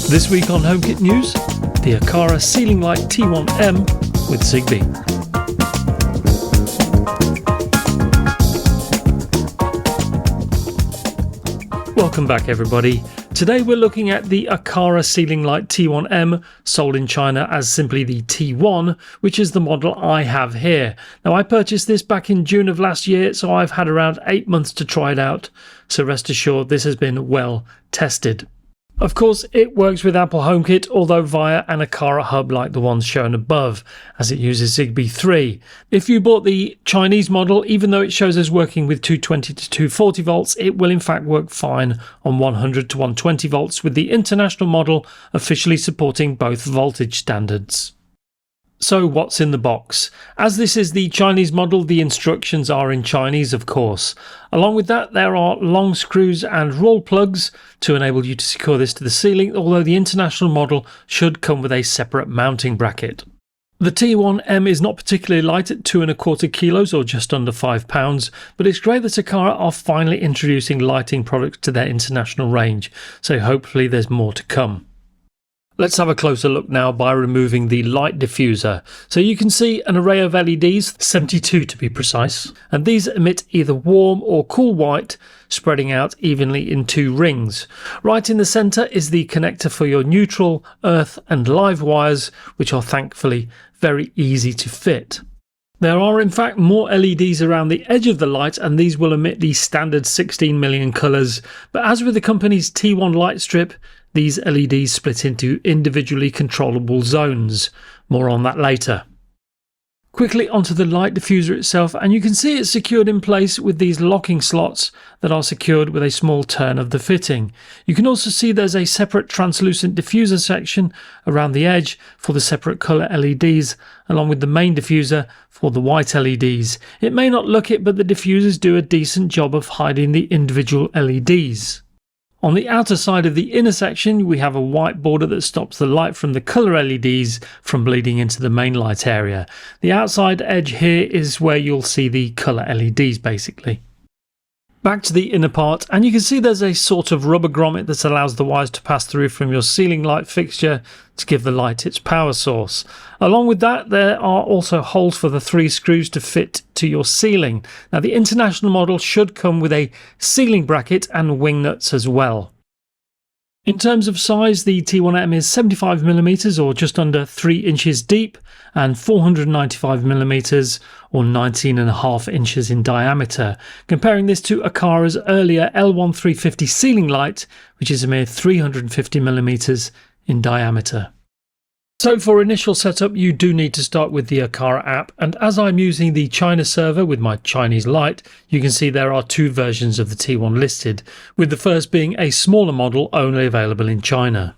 This week on HomeKit News, the Aqara Ceiling Light T1M with Zigbee. Welcome back everybody. Today we're looking at the Aqara Ceiling Light T1M, sold in China as simply the T1, which is the model I have here. Now I purchased this back in June of last year, so I've had around 8 months to try it out, so rest assured this has been well tested. Of course, it works with Apple HomeKit, although via an Aqara hub like the ones shown above, as it uses Zigbee 3. If you bought the Chinese model, even though it shows as working with 220 to 240 volts, it will in fact work fine on 100 to 120 volts, with the international model officially supporting both voltage standards. So what's in the box? As this is the Chinese model, the instructions are in Chinese, of course. Along with that, there are long screws and roll plugs to enable you to secure this to the ceiling, although the international model should come with a separate mounting bracket. The T1M is not particularly light at 2¼ kilos or just under £5, but it's great that Aqara are finally introducing lighting products to their international range, so hopefully there's more to come. Let's have a closer look now by removing the light diffuser. So you can see an array of LEDs, 72 to be precise, and these emit either warm or cool white, spreading out evenly in 2 rings. Right in the centre is the connector for your neutral, earth and live wires, which are thankfully very easy to fit. There are in fact more LEDs around the edge of the light, and these will emit the standard 16 million colours, but as with the company's T1 light strip, these LEDs split into individually controllable zones. More on that later. Quickly onto the light diffuser itself, and you can see it's secured in place with these locking slots that are secured with a small turn of the fitting. You can also see there's a separate translucent diffuser section around the edge for the separate colour LEDs, along with the main diffuser for the white LEDs. It may not look it, but the diffusers do a decent job of hiding the individual LEDs. On the outer side of the inner section, we have a white border that stops the light from the colour LEDs from bleeding into the main light area. The outside edge here is where you'll see the colour LEDs basically. Back to the inner part, and you can see there's a sort of rubber grommet that allows the wires to pass through from your ceiling light fixture to give the light its power source. Along with that, there are also holes for the 3 screws to fit to your ceiling. Now the international model should come with a ceiling bracket and wing nuts as well. In terms of size, the T1M is 75mm or just under 3 inches deep and 495mm or 19.5 inches in diameter, comparing this to Aqara's earlier L1350 ceiling light, which is a mere 350mm in diameter. So for initial setup, you do need to start with the Aqara app, and as I'm using the China server with my Chinese light, you can see there are 2 versions of the T1 listed, with the first being a smaller model only available in China.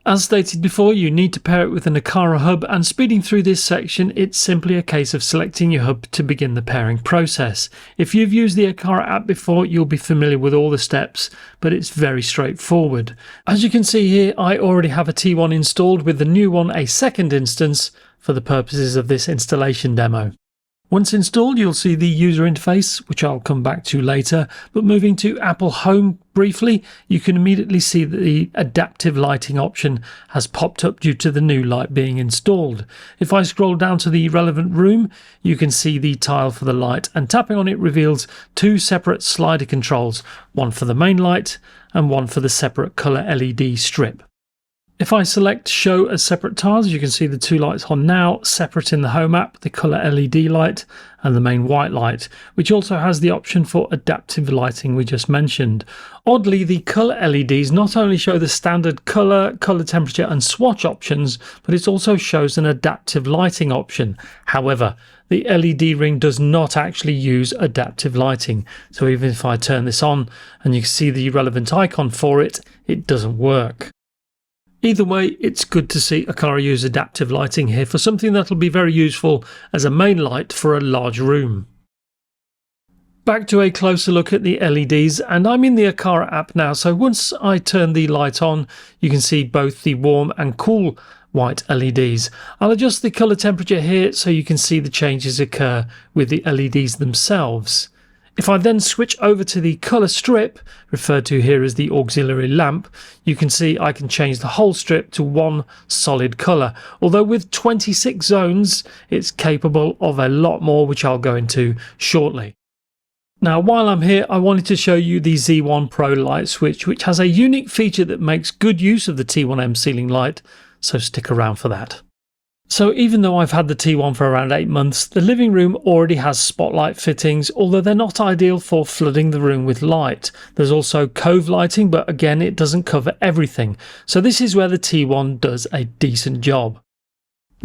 As stated before, you need to pair it with an Aqara hub, and speeding through this section, it's simply a case of selecting your hub to begin the pairing process. If you've used the Aqara app before, you'll be familiar with all the steps, but it's very straightforward. As you can see here, I already have a T1 installed, with the new one a second instance for the purposes of this installation demo. Once installed, you'll see the user interface, which I'll come back to later, but moving to Apple Home briefly, you can immediately see that the adaptive lighting option has popped up due to the new light being installed. If I scroll down to the relevant room, you can see the tile for the light, and tapping on it reveals 2 separate slider controls, one for the main light and one for the separate colour LED strip. If I select show as separate tiles, you can see the 2 lights on now, separate in the home app, the colour LED light and the main white light, which also has the option for adaptive lighting we just mentioned. Oddly, the colour LEDs not only show the standard colour temperature and swatch options, but it also shows an adaptive lighting option. However, the LED ring does not actually use adaptive lighting, so even if I turn this on and you can see the relevant icon for it, it doesn't work. Either way, it's good to see Aqara use adaptive lighting here for something that'll be very useful as a main light for a large room. Back to a closer look at the LEDs, and I'm in the Aqara app now, so once I turn the light on, you can see both the warm and cool white LEDs. I'll adjust the colour temperature here so you can see the changes occur with the LEDs themselves. If I then switch over to the colour strip, referred to here as the auxiliary lamp, you can see I can change the whole strip to one solid colour. Although with 26 zones, it's capable of a lot more, which I'll go into shortly. Now, while I'm here, I wanted to show you the Z1 Pro light switch, which has a unique feature that makes good use of the T1M Ceiling Light, so stick around for that. So even though I've had the T1 for around 8 months, the living room already has spotlight fittings, although they're not ideal for flooding the room with light. There's also cove lighting, but again, it doesn't cover everything. So this is where the T1 does a decent job.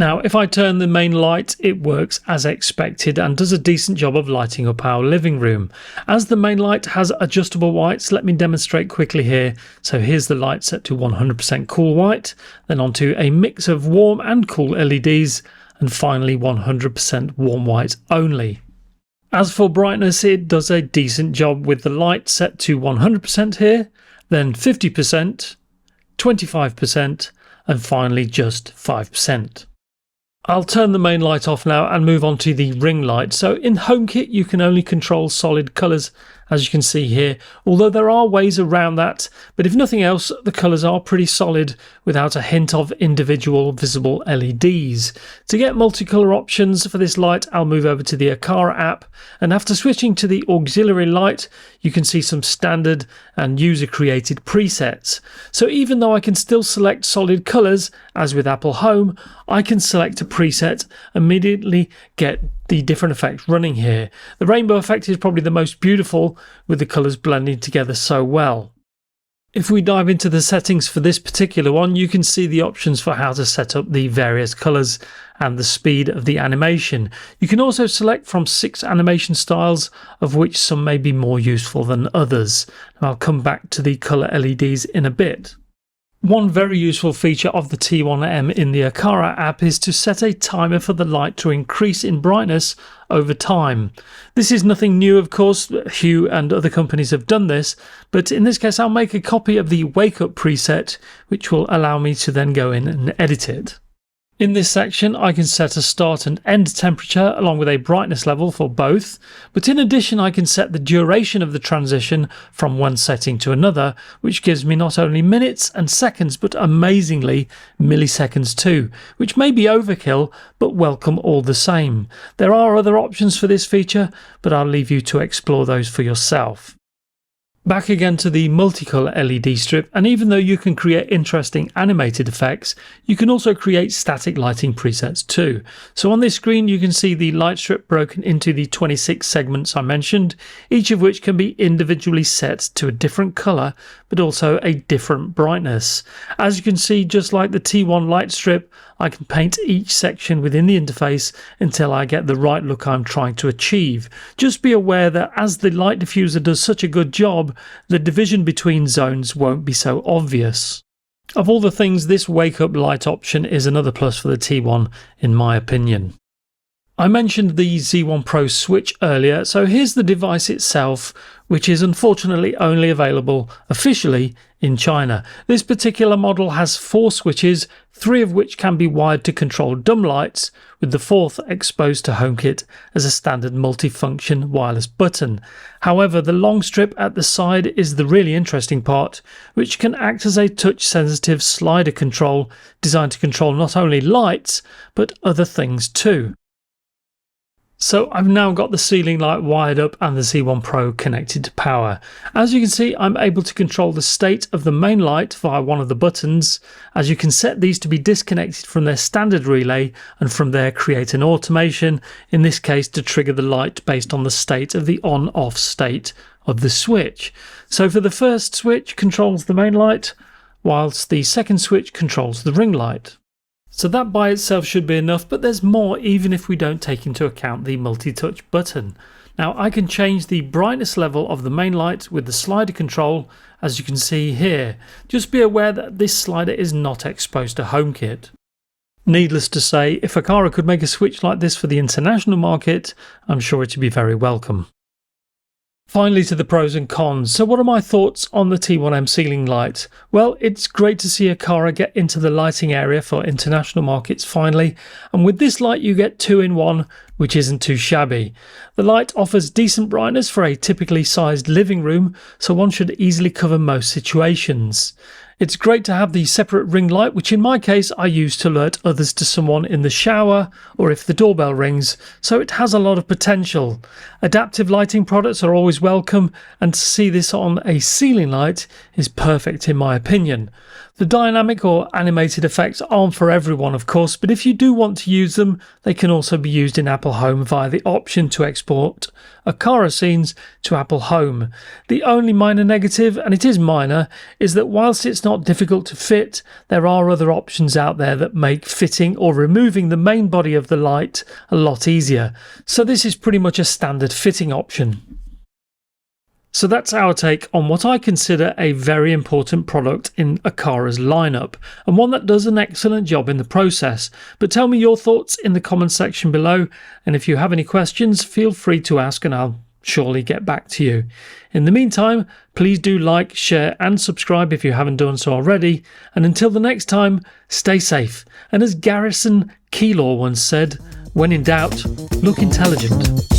Now, if I turn the main light, it works as expected and does a decent job of lighting up our living room. As the main light has adjustable whites, let me demonstrate quickly here. So here's the light set to 100% cool white, then onto a mix of warm and cool LEDs, and finally 100% warm white only. As for brightness, it does a decent job with the light set to 100% here, then 50%, 25%, and finally just 5%. I'll turn the main light off now and move on to the ring light. So in HomeKit, you can only control solid colours, as you can see here, although there are ways around that. But if nothing else, the colours are pretty solid without a hint of individual visible LEDs. To get multicolour options for this light, I'll move over to the Aqara app. And after switching to the auxiliary light, you can see some standard and user-created presets. So even though I can still select solid colours, as with Apple Home, I can select a preset, immediately get the different effects running here. The rainbow effect is probably the most beautiful, with the colours blending together so well. If we dive into the settings for this particular one, you can see the options for how to set up the various colours and the speed of the animation. You can also select from 6 animation styles, of which some may be more useful than others. And I'll come back to the colour LEDs in a bit. One very useful feature of the T1M in the Aqara app is to set a timer for the light to increase in brightness over time. This is nothing new, of course. Hue and other companies have done this, but in this case I'll make a copy of the wake up preset, which will allow me to then go in and edit it. In this section, I can set a start and end temperature along with a brightness level for both, but in addition I can set the duration of the transition from one setting to another, which gives me not only minutes and seconds, but amazingly milliseconds too, which may be overkill, but welcome all the same. There are other options for this feature, but I'll leave you to explore those for yourself. Back again to the multicolour LED strip, and even though you can create interesting animated effects, you can also create static lighting presets too. So on this screen you can see the light strip broken into the 26 segments I mentioned, each of which can be individually set to a different colour but also a different brightness. As you can see, just like the T1 light strip, I can paint each section within the interface until I get the right look I'm trying to achieve. Just be aware that as the light diffuser does such a good job, the division between zones won't be so obvious. Of all the things, this wake up light option is another plus for the T1 in my opinion. I mentioned the Z1 Pro switch earlier, so here's the device itself, which is unfortunately only available officially in China. This particular model has 4 switches, 3 of which can be wired to control dumb lights, with the 4th exposed to HomeKit as a standard multifunction wireless button. However, the long strip at the side is the really interesting part, which can act as a touch-sensitive slider control designed to control not only lights, but other things too. So I've now got the ceiling light wired up and the Z1 Pro connected to power. As you can see, I'm able to control the state of the main light via one of the buttons, as you can set these to be disconnected from their standard relay and from there create an automation, in this case to trigger the light based on the state of the on-off state of the switch. So for the first switch controls the main light, whilst the second switch controls the ring light. So that by itself should be enough, but there's more even if we don't take into account the multi-touch button. Now I can change the brightness level of the main light with the slider control, as you can see here. Just be aware that this slider is not exposed to HomeKit. Needless to say, if Aqara could make a switch like this for the international market, I'm sure it would be very welcome. Finally, to the pros and cons. So what are my thoughts on the T1M Ceiling Light? Well, it's great to see Aqara get into the lighting area for international markets finally, and with this light you get 2-in-1, which isn't too shabby. The light offers decent brightness for a typically sized living room, so one should easily cover most situations. It's great to have the separate ring light, which in my case I use to alert others to someone in the shower or if the doorbell rings, so it has a lot of potential. Adaptive lighting products are always welcome, and to see this on a ceiling light is perfect in my opinion. The dynamic or animated effects aren't for everyone of course, but if you do want to use them, they can also be used in Apple Home via the option to export Aqara scenes to Apple Home. The only minor negative, and it is minor, is that whilst it's not difficult to fit, there are other options out there that make fitting or removing the main body of the light a lot easier. So this is pretty much a standard fitting option. So that's our take on what I consider a very important product in Aqara's lineup, and one that does an excellent job in the process. But tell me your thoughts in the comments section below, and if you have any questions, feel free to ask and I'll surely get back to you. In the meantime, please do like, share and subscribe if you haven't done so already, and until the next time, stay safe, and as Garrison Keillor once said, when in doubt, look intelligent.